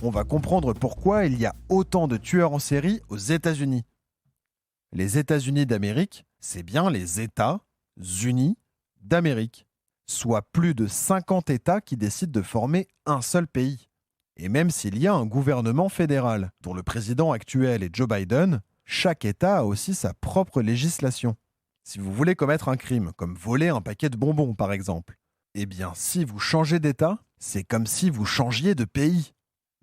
on va comprendre pourquoi il y a autant de tueurs en série aux États-Unis. Les États-Unis d'Amérique, c'est bien les États-Unis d'Amérique, soit plus de 50 États qui décident de former un seul pays. Et même s'il y a un gouvernement fédéral, dont le président actuel est Joe Biden, chaque État a aussi sa propre législation. Si vous voulez commettre un crime, comme voler un paquet de bonbons par exemple, eh bien si vous changez d'État, c'est comme si vous changiez de pays.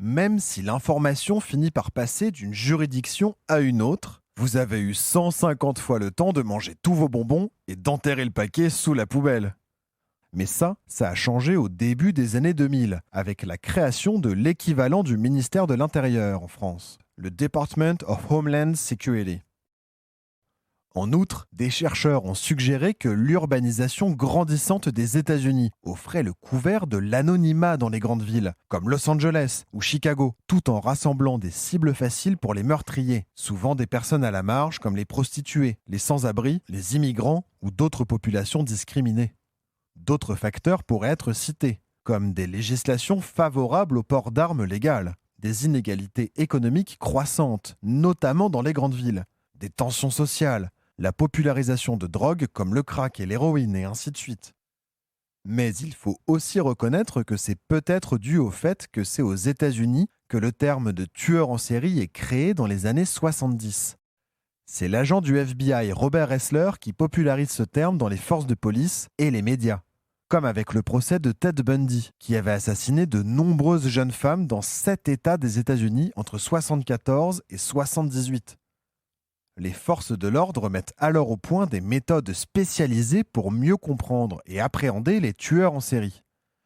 Même si l'information finit par passer d'une juridiction à une autre, vous avez eu 150 fois le temps de manger tous vos bonbons et d'enterrer le paquet sous la poubelle. Mais ça a changé au début des années 2000, avec la création de l'équivalent du ministère de l'Intérieur en France, le Department of Homeland Security. En outre, des chercheurs ont suggéré que l'urbanisation grandissante des États-Unis offrait le couvert de l'anonymat dans les grandes villes, comme Los Angeles ou Chicago, tout en rassemblant des cibles faciles pour les meurtriers, souvent des personnes à la marge comme les prostituées, les sans-abri, les immigrants ou d'autres populations discriminées. D'autres facteurs pourraient être cités, comme des législations favorables au port d'armes légales, des inégalités économiques croissantes, notamment dans les grandes villes, des tensions sociales, la popularisation de drogues comme le crack et l'héroïne et ainsi de suite. Mais il faut aussi reconnaître que c'est peut-être dû au fait que c'est aux États-Unis que le terme de tueur en série est créé dans les années 70. C'est l'agent du FBI Robert Ressler qui popularise ce terme dans les forces de police et les médias. Comme avec le procès de Ted Bundy, qui avait assassiné de nombreuses jeunes femmes dans 7 États des États-Unis entre 1974 et 1978. Les forces de l'ordre mettent alors au point des méthodes spécialisées pour mieux comprendre et appréhender les tueurs en série.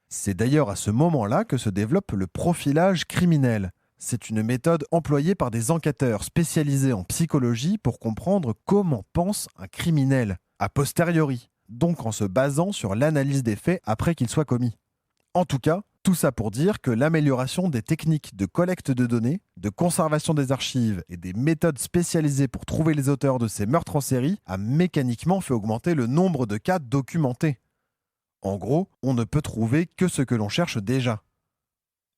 C'est d'ailleurs à ce moment-là que se développe le profilage criminel. C'est une méthode employée par des enquêteurs spécialisés en psychologie pour comprendre comment pense un criminel, a posteriori, donc en se basant sur l'analyse des faits après qu'ils soient commis. En tout cas, tout ça pour dire que l'amélioration des techniques de collecte de données, de conservation des archives et des méthodes spécialisées pour trouver les auteurs de ces meurtres en série a mécaniquement fait augmenter le nombre de cas documentés. En gros, on ne peut trouver que ce que l'on cherche déjà.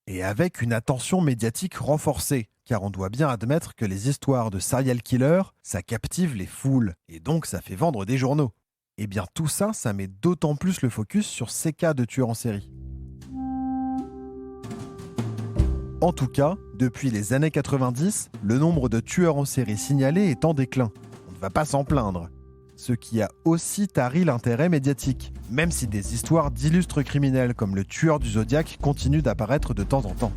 Et avec une attention médiatique renforcée, car on doit bien admettre que les histoires de serial killers, ça captive les foules, et donc ça fait vendre des journaux. Eh bien tout ça, ça met d'autant plus le focus sur ces cas de tueurs en série. En tout cas, depuis les années 90, le nombre de tueurs en série signalés est en déclin. On ne va pas s'en plaindre. Ce qui a aussi tari l'intérêt médiatique, même si des histoires d'illustres criminels comme le tueur du Zodiac continuent d'apparaître de temps en temps.